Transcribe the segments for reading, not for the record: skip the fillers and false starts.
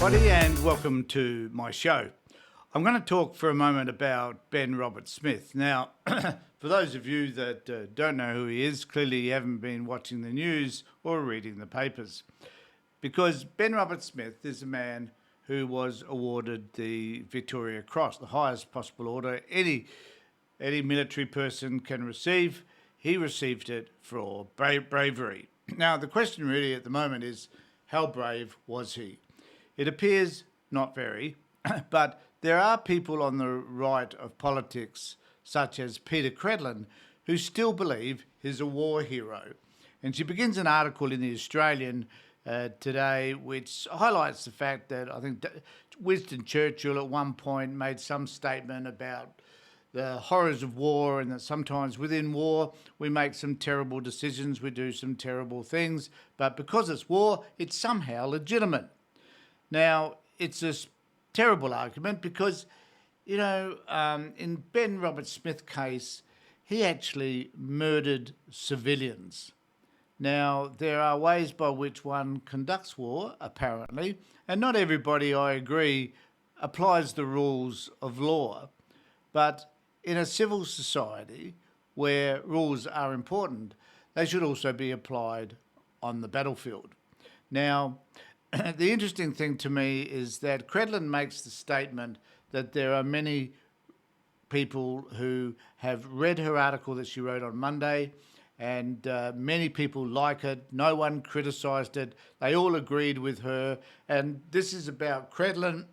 everybody, and welcome to my show. I'm going to talk for a moment about Ben Roberts-Smith. Now, for those of you that don't know who he is, clearly you haven't been watching the news or reading the papers, because Ben Roberts-Smith is a man who was awarded the Victoria Cross, the highest possible order any military person can receive. He received it for bravery. Now, the question really at the moment is, how brave was he? It appears not very, but there are people on the right of politics, such as Peter Credlin, who still believe he's a war hero. And she begins an article in the Australian today which highlights the fact that I think Winston Churchill at one point made some statement about the horrors of war, and that sometimes within war we make some terrible decisions, we do some terrible things, but because it's war, it's somehow legitimate. Now, it's a terrible argument because, in Ben Roberts-Smith's case, he actually murdered civilians. Now, there are ways by which one conducts war, apparently, and not everybody, I agree, applies the rules of law. But in a civil society where rules are important, they should also be applied on the battlefield. Now, the interesting thing to me is that Credlin makes the statement that there are many people who have read her article that she wrote on Monday, and many people like it. No one criticised it. They all agreed with her. And this is about Credlin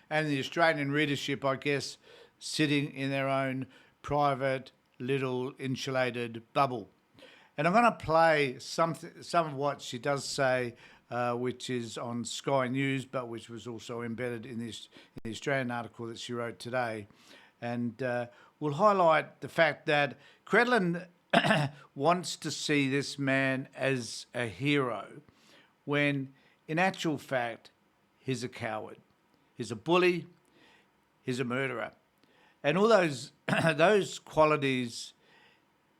and the Australian readership, I guess, sitting in their own private little insulated bubble. And I'm going to play some of what she does say, which is on Sky News, but which was also embedded in the Australian article that she wrote today. And we'll highlight the fact that Credlin wants to see this man as a hero, when in actual fact he's a coward. He's a bully. He's a murderer. And all those qualities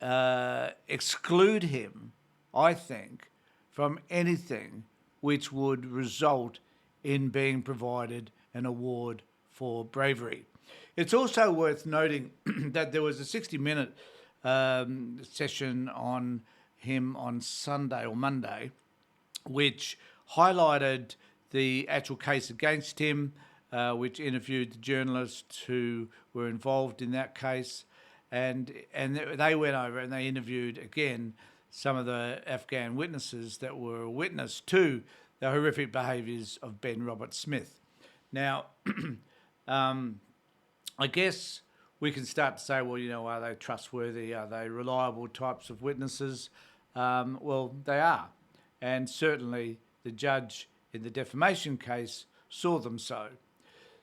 exclude him, I think, from anything which would result in being provided an award for bravery. It's also worth noting that there was a 60-minute session on him on Sunday or Monday, which highlighted the actual case against him, which interviewed the journalists who were involved in that case, and they went over and they interviewed again some of the Afghan witnesses that were a witness to the horrific behaviours of Ben Roberts-Smith. Now, I guess we can start to say, well, are they trustworthy? Are they reliable types of witnesses? Well, they are. And certainly the judge in the defamation case saw them so.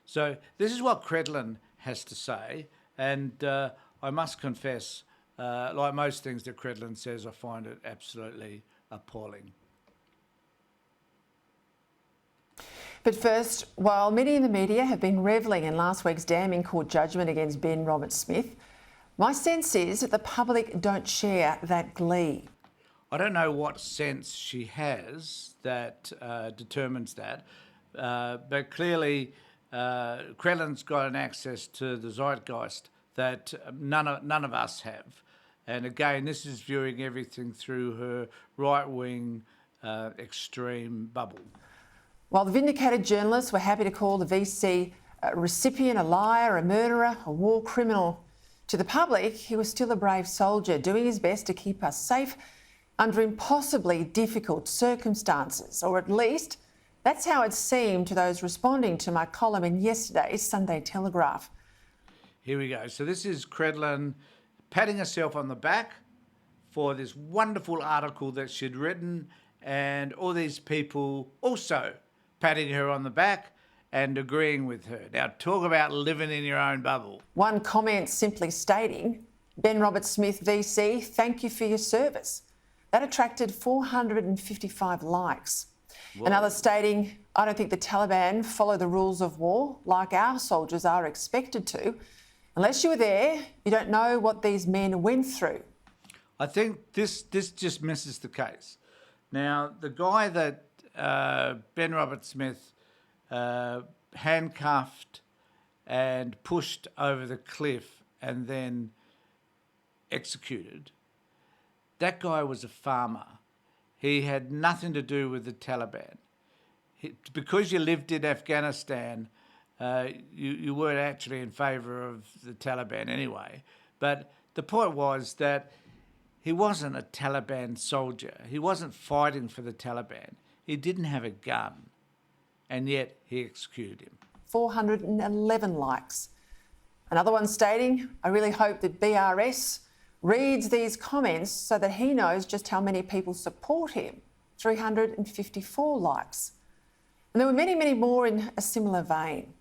So this is what Credlin has to say. And I must confess, like most things that Credlin says, I find it absolutely appalling. But first, while many in the media have been revelling in last week's damning court judgment against Ben Roberts-Smith, my sense is that the public don't share that glee. I don't know what sense she has that determines that, but clearly Credlin's got an access to the zeitgeist that none of us have. And again, this is viewing everything through her right-wing extreme bubble. While the vindicated journalists were happy to call the VC recipient a liar, a murderer, a war criminal, to the public, he was still a brave soldier doing his best to keep us safe under impossibly difficult circumstances, or at least that's how it seemed to those responding to my column in yesterday's Sunday Telegraph. Here we go. So this is Credlin patting herself on the back for this wonderful article that she'd written, and all these people also patting her on the back and agreeing with her. Now, talk about living in your own bubble. One comment simply stating, Ben Roberts-Smith VC, thank you for your service. That attracted 455 likes. Whoa. Another stating, I don't think the Taliban follow the rules of war like our soldiers are expected to. Unless you were there, you don't know what these men went through. I think this just misses the case. Now, the guy that Ben Roberts-Smith handcuffed and pushed over the cliff and then executed. That guy was a farmer. He had nothing to do with the Taliban. Because you lived in Afghanistan, you weren't actually in favour of the Taliban anyway. But the point was that he wasn't a Taliban soldier. He wasn't fighting for the Taliban. He didn't have a gun. And yet he executed him. 411 likes. Another one stating, I really hope that BRS reads these comments so that he knows just how many people support him. 354 likes. And there were many, many more in a similar vein.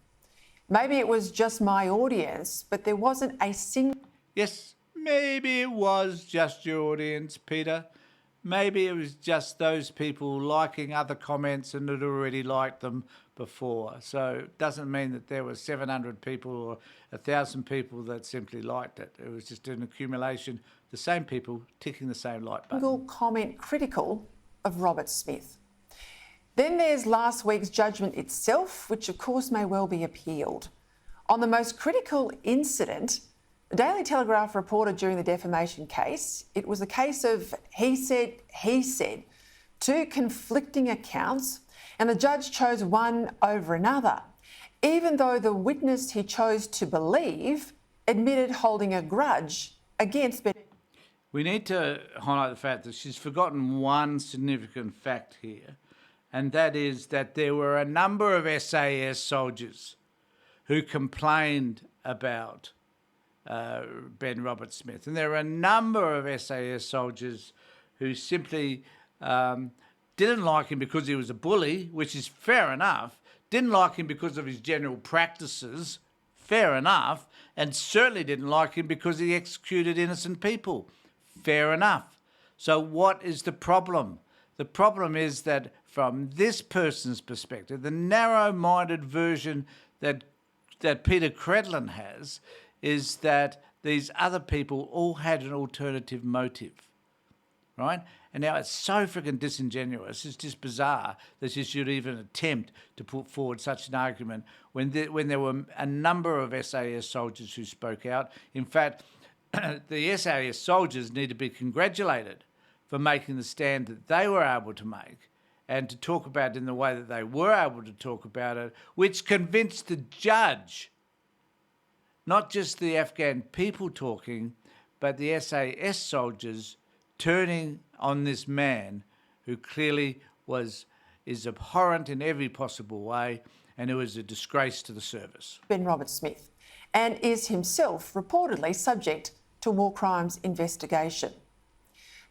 Maybe it was just my audience, but there wasn't a single... Yes, maybe it was just your audience, Peter. Maybe it was just those people liking other comments and had already liked them before. So it doesn't mean that there were 700 people or 1,000 people that simply liked it. It was just an accumulation, the same people ticking the same like button. Single comment critical of Robert Smith. Then there's last week's judgment itself, which of course may well be appealed. On the most critical incident, the Daily Telegraph reported during the defamation case, it was a case of he said, two conflicting accounts, and the judge chose one over another, even though the witness he chose to believe admitted holding a grudge against Ben. We need to highlight the fact that she's forgotten one significant fact here, and that is that there were a number of SAS soldiers who complained about Ben Robert Smith. And there are a number of SAS soldiers who simply didn't like him because he was a bully, which is fair enough, didn't like him because of his general practices, fair enough, and certainly didn't like him because he executed innocent people, fair enough. So what is the problem? The problem is that from this person's perspective, the narrow-minded version that Peter Credlin has is that these other people all had an alternative motive, right? And now it's so freaking disingenuous, it's just bizarre that you should even attempt to put forward such an argument when there were a number of SAS soldiers who spoke out. In fact, the SAS soldiers need to be congratulated for making the stand that they were able to make and to talk about it in the way that they were able to talk about it, which convinced the judge, not just the Afghan people talking, but the SAS soldiers turning on this man who clearly is abhorrent in every possible way and who is a disgrace to the service. Ben Robert Smith, and is himself reportedly subject to war crimes investigation.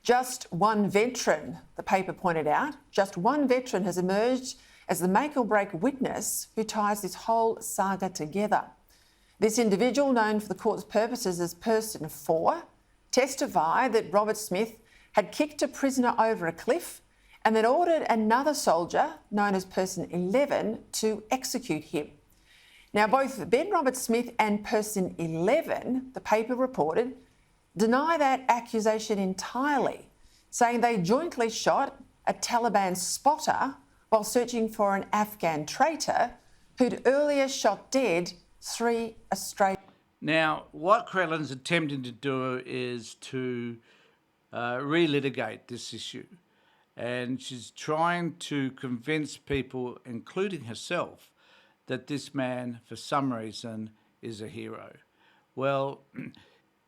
Just one veteran, the paper pointed out, just one veteran has emerged as the make-or-break witness who ties this whole saga together. This individual, known for the court's purposes as Person 4, testified that Robert Smith had kicked a prisoner over a cliff and then ordered another soldier, known as Person 11, to execute him. Now, both Ben Robert Smith and Person 11, the paper reported, deny that accusation entirely, saying they jointly shot a Taliban spotter while searching for an Afghan traitor who'd earlier shot dead 3 Australians. Now, what Credlin's attempting to do is to relitigate this issue. And she's trying to convince people, including herself, that this man, for some reason, is a hero. Well,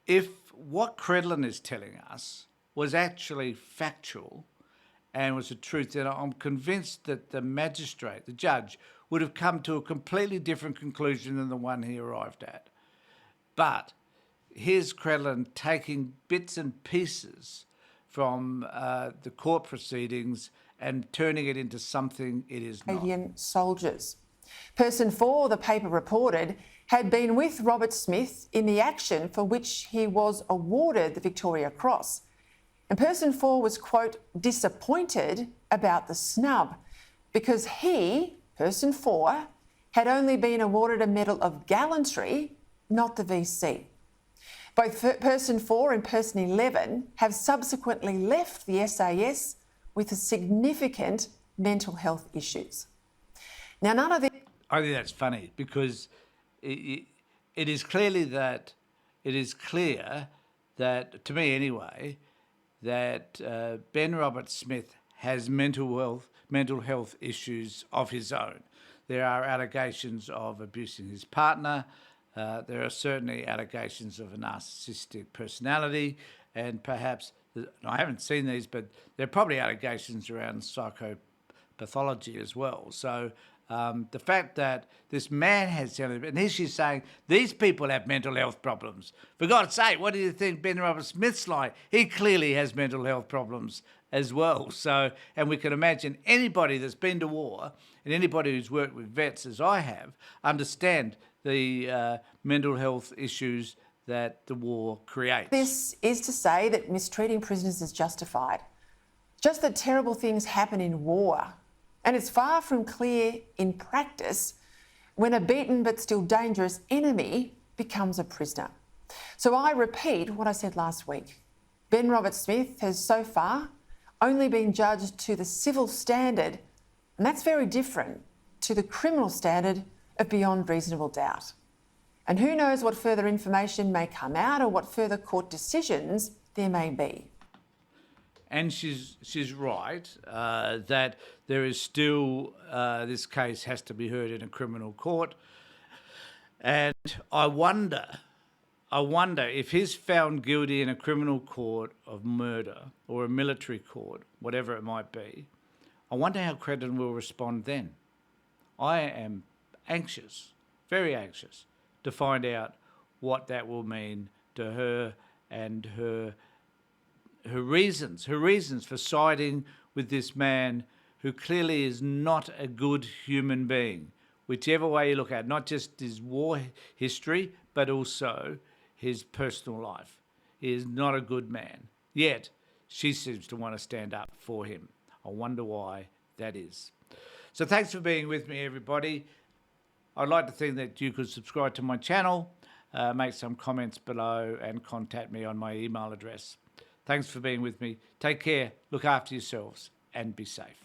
if what Credlin is telling us was actually factual and was the truth, then I'm convinced that the magistrate, the judge, would have come to a completely different conclusion than the one he arrived at. But here's Credlin taking bits and pieces from the court proceedings and turning it into something it is not. Canadian soldiers. Person 4, the paper reported, had been with Robert Smith in the action for which he was awarded the Victoria Cross. And Person 4 was, quote, disappointed about the snub because he, Person 4, had only been awarded a Medal of Gallantry, not the VC. Both Person 4 and Person 11 have subsequently left the SAS with significant mental health issues. Now, none of it. I think that's funny because it is clearly that it is clear that, to me anyway, that Ben Roberts-Smith has mental health issues of his own. There are allegations of abusing his partner. There are certainly allegations of a narcissistic personality, and perhaps, I haven't seen these, but there are probably allegations around psychopathology as well. So the fact that this man has, and here she's saying, these people have mental health problems. For God's sake, what do you think Ben Roberts-Smith's like? He clearly has mental health problems as well. So, and we can imagine anybody that's been to war and anybody who's worked with vets, as I have, understand the mental health issues that the war creates. This is to say that mistreating prisoners is justified. Just that terrible things happen in war. And it's far from clear in practice when a beaten but still dangerous enemy becomes a prisoner. So I repeat what I said last week. Ben Roberts-Smith has so far only been judged to the civil standard, and that's very different to the criminal standard of beyond reasonable doubt. And who knows what further information may come out or what further court decisions there may be. And she's right that there is still, this case has to be heard in a criminal court. And I wonder if he's found guilty in a criminal court of murder or a military court, whatever it might be, I wonder how Credlin will respond then. I am anxious, very anxious, to find out what that will mean to her and her reasons for siding with this man who clearly is not a good human being, whichever way you look at it, not just his war history, but also his personal life. He is not a good man. Yet, she seems to want to stand up for him. I wonder why that is. So thanks for being with me, everybody. I'd like to think that you could subscribe to my channel, make some comments below, and contact me on my email address. Thanks for being with me. Take care, look after yourselves, and be safe.